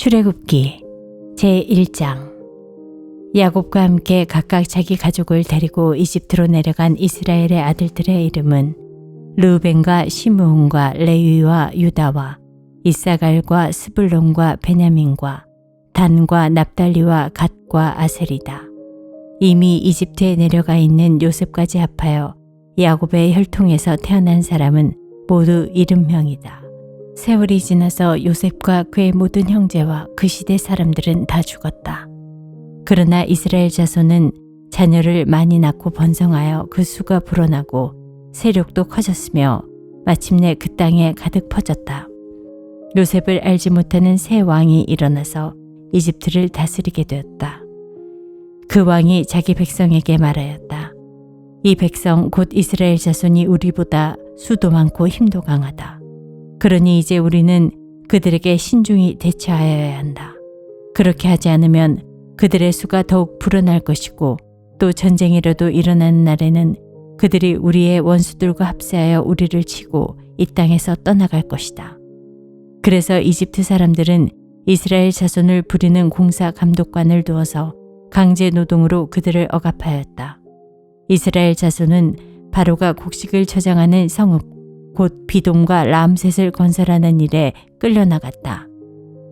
출애굽기 제1장. 야곱과 함께 각각 자기 가족을 데리고 이집트로 내려간 이스라엘의 아들들의 이름은 르우벤과 시므온과 레위와 유다와 이사갈과 스불론과 베냐민과 단과 납달리와 갓과 아셀이다. 이미 이집트에 내려가 있는 요셉까지 합하여 야곱의 혈통에서 태어난 사람은 모두 70명이다. 세월이 지나서 요셉과 그의 모든 형제와 그 시대 사람들은 다 죽었다. 그러나 이스라엘 자손은 자녀를 많이 낳고 번성하여 그 수가 불어나고 세력도 커졌으며 마침내 그 땅에 가득 퍼졌다. 요셉을 알지 못하는 새 왕이 일어나서 이집트를 다스리게 되었다. 그 왕이 자기 백성에게 말하였다. 이 백성 곧 이스라엘 자손이 우리보다 수도 많고 힘도 강하다. 그러니 이제 우리는 그들에게 신중히 대처하여야 한다. 그렇게 하지 않으면 그들의 수가 더욱 불어날 것이고 또 전쟁이라도 일어나는 날에는 그들이 우리의 원수들과 합세하여 우리를 치고 이 땅에서 떠나갈 것이다. 그래서 이집트 사람들은 이스라엘 자손을 부리는 공사 감독관을 두어서 강제 노동으로 그들을 억압하였다. 이스라엘 자손은 바로가 곡식을 저장하는 성읍 곧 비돔과 람셋을 건설하는 일에 끌려나갔다.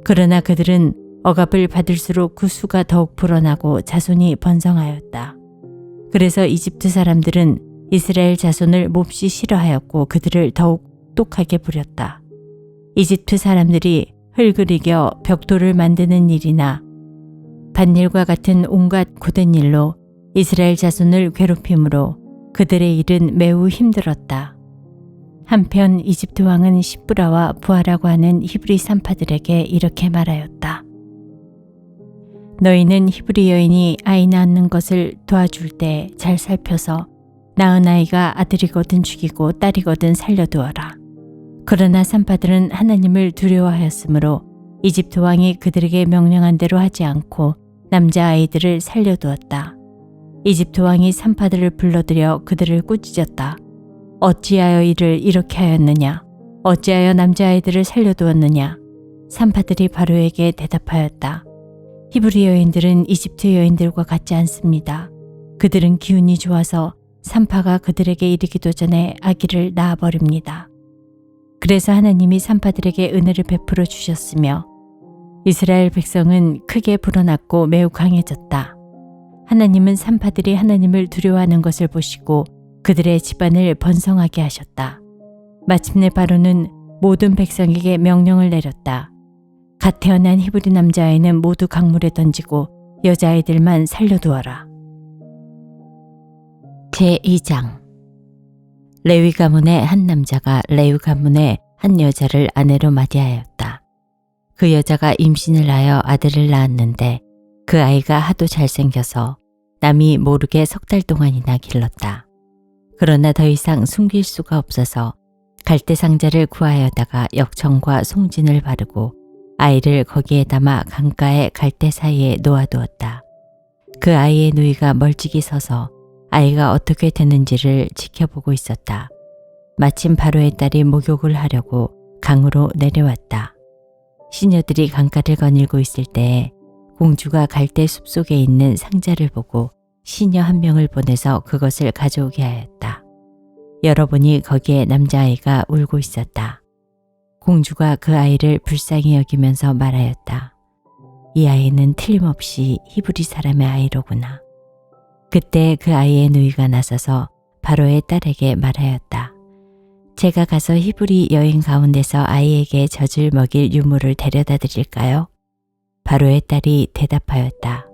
그러나 그들은 억압을 받을수록 그 수가 더욱 불어나고 자손이 번성하였다. 그래서 이집트 사람들은 이스라엘 자손을 몹시 싫어하였고 그들을 더욱 똑하게 부렸다. 이집트 사람들이 흙을 이겨 벽돌을 만드는 일이나 밭일과 같은 온갖 고된 일로 이스라엘 자손을 괴롭힘으로 그들의 일은 매우 힘들었다. 한편 이집트 왕은 시브라와 부하라고 하는 히브리 산파들에게 이렇게 말하였다. 너희는 히브리 여인이 아이 낳는 것을 도와줄 때 잘 살펴서 낳은 아이가 아들이거든 죽이고 딸이거든 살려두어라. 그러나 산파들은 하나님을 두려워하였으므로 이집트 왕이 그들에게 명령한 대로 하지 않고 남자아이들을 살려두었다. 이집트 왕이 산파들을 불러들여 그들을 꾸짖었다. 어찌하여 이를 이렇게 하였느냐? 어찌하여 남자아이들을 살려두었느냐? 산파들이 바로에게 대답하였다. 히브리 여인들은 이집트 여인들과 같지 않습니다. 그들은 기운이 좋아서 산파가 그들에게 이르기도 전에 아기를 낳아버립니다. 그래서 하나님이 산파들에게 은혜를 베풀어 주셨으며 이스라엘 백성은 크게 불어났고 매우 강해졌다. 하나님은 산파들이 하나님을 두려워하는 것을 보시고 그들의 집안을 번성하게 하셨다. 마침내 바로는 모든 백성에게 명령을 내렸다. 갓 태어난 히브리 남자아이는 모두 강물에 던지고 여자아이들만 살려두어라. 제2장. 레위 가문의 한 남자가 레위 가문의 한 여자를 아내로 맞이하였다. 그 여자가 임신을 하여 아들을 낳았는데 그 아이가 하도 잘생겨서 남이 모르게 3달 동안이나 길렀다. 그러나 더 이상 숨길 수가 없어서 갈대 상자를 구하여다가 역청과 송진을 바르고 아이를 거기에 담아 강가의 갈대 사이에 놓아두었다. 그 아이의 누이가 멀찍이 서서 아이가 어떻게 되는지를 지켜보고 있었다. 마침 바로의 딸이 목욕을 하려고 강으로 내려왔다. 시녀들이 강가를 거닐고 있을 때에 공주가 갈대 숲속에 있는 상자를 보고 시녀 한 명을 보내서 그것을 가져오게 하였다. 열어보니 거기에 남자아이가 울고 있었다. 공주가 그 아이를 불쌍히 여기면서 말하였다. 이 아이는 틀림없이 히브리 사람의 아이로구나. 그때 그 아이의 누이가 나서서 바로의 딸에게 말하였다. 제가 가서 히브리 여인 가운데서 아이에게 젖을 먹일 유물을 데려다 드릴까요? 바로의 딸이 대답하였다.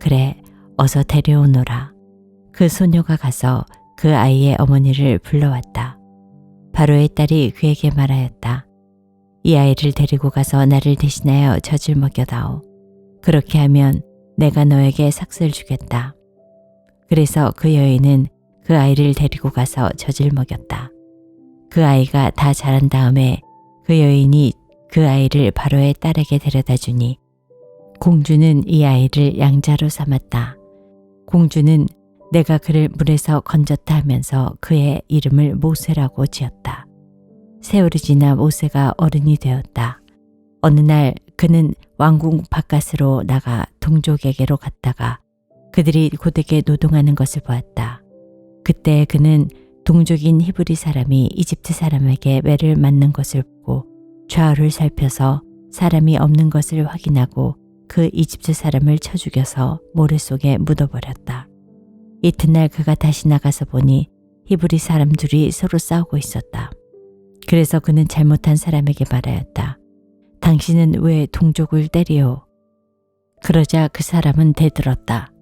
그래, 어서 데려오너라. 그 소녀가 가서 그 아이의 어머니를 불러왔다. 바로의 딸이 그에게 말하였다. 이 아이를 데리고 가서 나를 대신하여 젖을 먹여다오. 그렇게 하면 내가 너에게 삭슬 주겠다. 그래서 그 여인은 그 아이를 데리고 가서 젖을 먹였다. 그 아이가 다 자란 다음에 그 여인이 그 아이를 바로의 딸에게 데려다 주니 공주는 이 아이를 양자로 삼았다. 공주는 내가 그를 물에서 건졌다 하면서 그의 이름을 모세라고 지었다. 세월이 지나 모세가 어른이 되었다. 어느 날 그는 왕궁 바깥으로 나가 동족에게로 갔다가 그들이 고되게 노동하는 것을 보았다. 그때 그는 동족인 히브리 사람이 이집트 사람에게 매를 맞는 것을 보고 좌우를 살펴서 사람이 없는 것을 확인하고 그 이집트 사람을 쳐 죽여서 모래 속에 묻어버렸다. 이튿날 그가 다시 나가서 보니 히브리 사람 둘이 서로 싸우고 있었다. 그래서 그는 잘못한 사람에게 말하였다. 당신은 왜 동족을 때리오? 그러자 그 사람은 대들었다.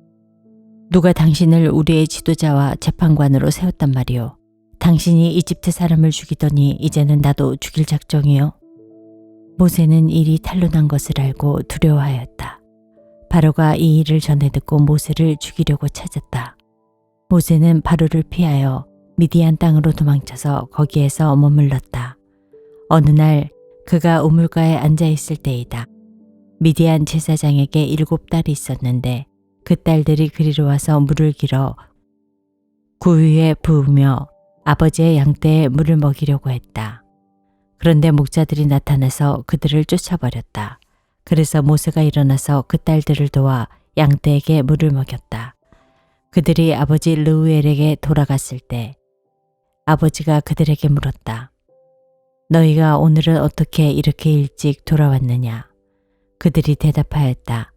누가 당신을 우리의 지도자와 재판관으로 세웠단 말이오? 당신이 이집트 사람을 죽이더니 이제는 나도 죽일 작정이요? 모세는 일이 탄로난 것을 알고 두려워하였다. 바로가 이 일을 전해 듣고 모세를 죽이려고 찾았다. 모세는 바로를 피하여 미디안 땅으로 도망쳐서 거기에서 머물렀다. 어느 날 그가 우물가에 앉아 있을 때이다. 미디안 제사장에게 7딸이 있었는데 그 딸들이 그리로 와서 물을 길어 구 위에 부으며 아버지의 양떼에 물을 먹이려고 했다. 그런데 목자들이 나타나서 그들을 쫓아버렸다. 그래서 모세가 일어나서 그 딸들을 도와 양떼에게 물을 먹였다. 그들이 아버지 르우엘에게 돌아갔을 때 아버지가 그들에게 물었다. 너희가 오늘은 어떻게 이렇게 일찍 돌아왔느냐? 그들이 대답하였다.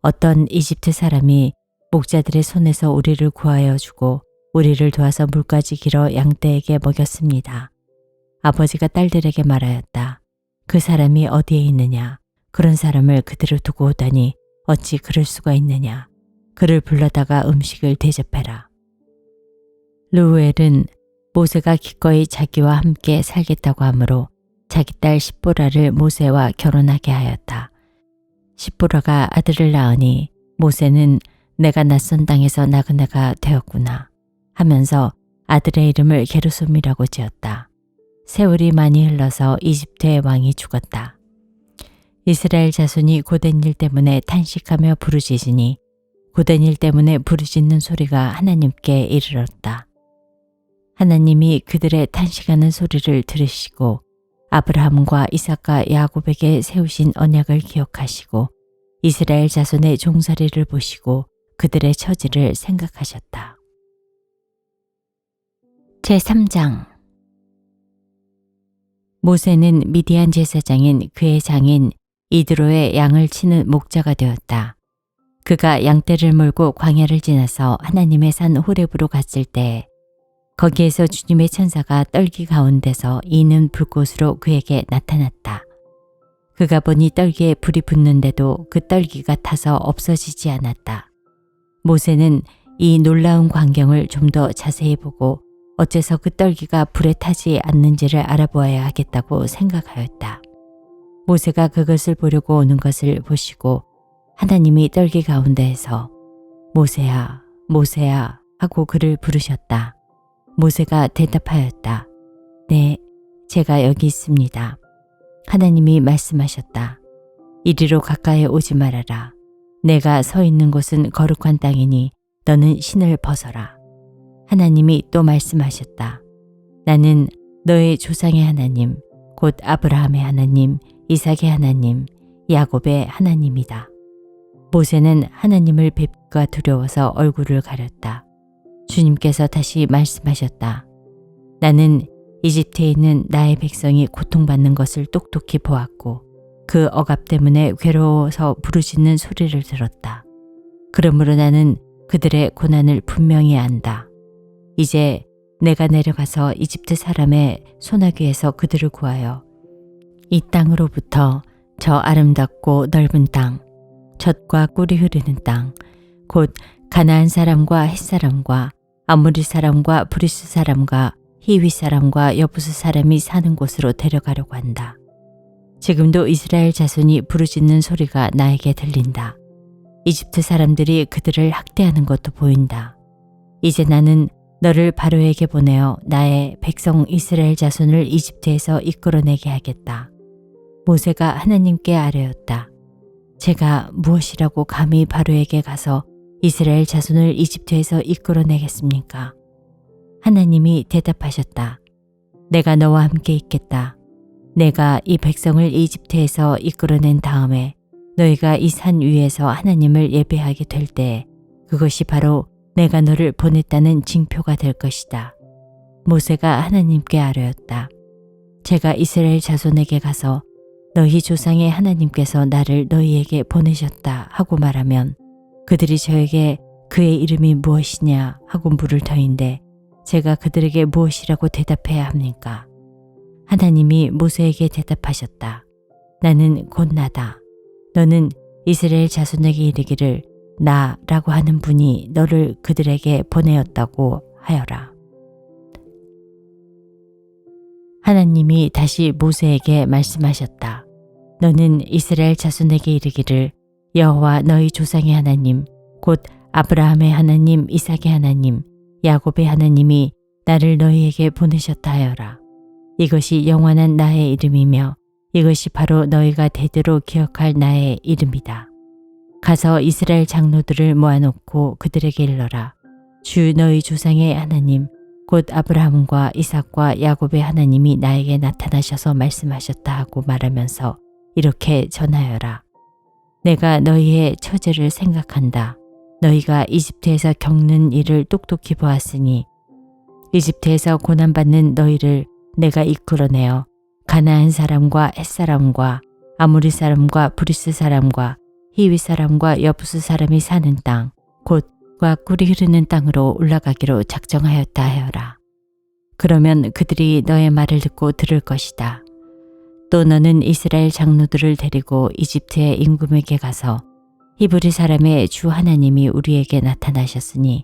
어떤 이집트 사람이 목자들의 손에서 우리를 구하여 주고 우리를 도와서 물까지 길어 양떼에게 먹였습니다. 아버지가 딸들에게 말하였다. 그 사람이 어디에 있느냐? 그런 사람을 그대로 두고 오다니 어찌 그럴 수가 있느냐? 그를 불러다가 음식을 대접해라. 르우엘은 모세가 기꺼이 자기와 함께 살겠다고 하므로 자기 딸 십보라를 모세와 결혼하게 하였다. 십보라가 아들을 낳으니 모세는 내가 낯선 땅에서 나그네가 되었구나 하면서 아들의 이름을 게르솜이라고 지었다. 세월이 많이 흘러서 이집트의 왕이 죽었다. 이스라엘 자손이 고된 일 때문에 탄식하며 부르짖으니 고된 일 때문에 부르짖는 소리가 하나님께 이르렀다. 하나님이 그들의 탄식하는 소리를 들으시고 아브라함과 이삭과 야곱에게 세우신 언약을 기억하시고 이스라엘 자손의 종살이를 보시고 그들의 처지를 생각하셨다. 제3장 모세는 미디안 제사장인 그의 장인 이드로의 양을 치는 목자가 되었다. 그가 양떼를 몰고 광야를 지나서 하나님의 산 호렙으로 갔을 때 거기에서 주님의 천사가 떨기 가운데서 이는 불꽃으로 그에게 나타났다. 그가 보니 떨기에 불이 붙는데도 그 떨기가 타서 없어지지 않았다. 모세는 이 놀라운 광경을 좀 더 자세히 보고 어째서 그 떨기가 불에 타지 않는지를 알아보아야 하겠다고 생각하였다. 모세가 그것을 보려고 오는 것을 보시고 하나님이 떨기 가운데에서 모세야, 모세야 하고 그를 부르셨다. 모세가 대답하였다. 네, 제가 여기 있습니다. 하나님이 말씀하셨다. 이리로 가까이 오지 말아라. 내가 서 있는 곳은 거룩한 땅이니 너는 신을 벗어라. 하나님이 또 말씀하셨다. 나는 너의 조상의 하나님, 곧 아브라함의 하나님, 이삭의 하나님, 야곱의 하나님이다. 모세는 하나님을 뵙기가 두려워서 얼굴을 가렸다. 주님께서 다시 말씀하셨다. 나는 이집트에 있는 나의 백성이 고통받는 것을 똑똑히 보았고 그 억압 때문에 괴로워서 부르짖는 소리를 들었다. 그러므로 나는 그들의 고난을 분명히 안다. 이제 내가 내려가서 이집트 사람의 소나기에서 그들을 구하여 이 땅으로부터 저 아름답고 넓은 땅, 젖과 꿀이 흐르는 땅, 곧 가나안 사람과 헷 사람과 아모리 사람과 브리스 사람과 히위 사람과 여부스 사람이 사는 곳으로 데려가려고 한다. 지금도 이스라엘 자손이 부르짖는 소리가 나에게 들린다. 이집트 사람들이 그들을 학대하는 것도 보인다. 이제 나는 너를 바로에게 보내어 나의 백성 이스라엘 자손을 이집트에서 이끌어내게 하겠다. 모세가 하나님께 아뢰었다. 제가 무엇이라고 감히 바로에게 가서 이스라엘 자손을 이집트에서 이끌어내겠습니까? 하나님이 대답하셨다. 내가 너와 함께 있겠다. 내가 이 백성을 이집트에서 이끌어낸 다음에 너희가 이 산 위에서 하나님을 예배하게 될 때 그것이 바로 내가 너를 보냈다는 징표가 될 것이다. 모세가 하나님께 아뢰었다. 제가 이스라엘 자손에게 가서 너희 조상의 하나님께서 나를 너희에게 보내셨다 하고 말하면 그들이 저에게 그의 이름이 무엇이냐 하고 물을 터인데 제가 그들에게 무엇이라고 대답해야 합니까? 하나님이 모세에게 대답하셨다. 나는 곧 나다. 너는 이스라엘 자손에게 이르기를 나라고 하는 분이 너를 그들에게 보내었다고 하여라. 하나님이 다시 모세에게 말씀하셨다. 너는 이스라엘 자손에게 이르기를 여호와 너희 조상의 하나님 곧 아브라함의 하나님, 이삭의 하나님, 야곱의 하나님이 나를 너희에게 보내셨다 하여라. 이것이 영원한 나의 이름이며 이것이 바로 너희가 대대로 기억할 나의 이름이다. 가서 이스라엘 장로들을 모아놓고 그들에게 일러라. 주 너희 조상의 하나님 곧 아브라함과 이삭과 야곱의 하나님이 나에게 나타나셔서 말씀하셨다 하고 말하면서 이렇게 전하여라. 내가 너희의 처제를 생각한다. 너희가 이집트에서 겪는 일을 똑똑히 보았으니 이집트에서 고난받는 너희를 내가 이끌어내어 가나안 사람과 헷 사람과 아모리 사람과 브리스 사람과 히위 사람과 여부스 사람이 사는 땅 곧 과 꿀이 흐르는 땅으로 올라가기로 작정하였다 하여라. 그러면 그들이 너의 말을 듣고 들을 것이다. 또 너는 이스라엘 장로들을 데리고 이집트의 임금에게 가서 히브리 사람의 주 하나님이 우리에게 나타나셨으니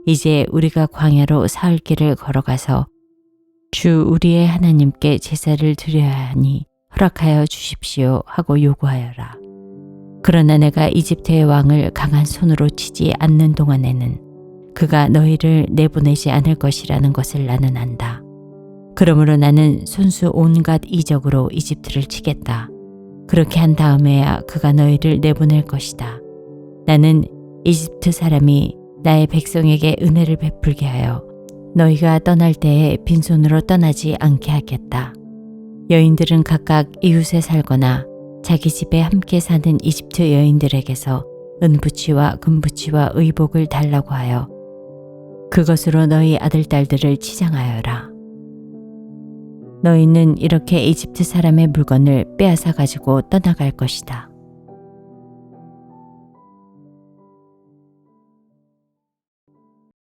이제 우리가 광야로 사흘 길을 걸어가서 주 우리의 하나님께 제사를 드려야 하니 허락하여 주십시오 하고 요구하여라. 그러나 내가 이집트의 왕을 강한 손으로 치지 않는 동안에는 그가 너희를 내보내지 않을 것이라는 것을 나는 안다. 그러므로 나는 손수 온갖 이적으로 이집트를 치겠다. 그렇게 한 다음에야 그가 너희를 내보낼 것이다. 나는 이집트 사람이 나의 백성에게 은혜를 베풀게 하여 너희가 떠날 때에 빈손으로 떠나지 않게 하겠다. 여인들은 각각 이웃에 살거나 자기 집에 함께 사는 이집트 여인들에게서 은부치와 금부치와 의복을 달라고 하여 그것으로 너희 아들 딸들을 치장하여라. 너희는 이렇게 이집트 사람의 물건을 빼앗아 가지고 떠나갈 것이다.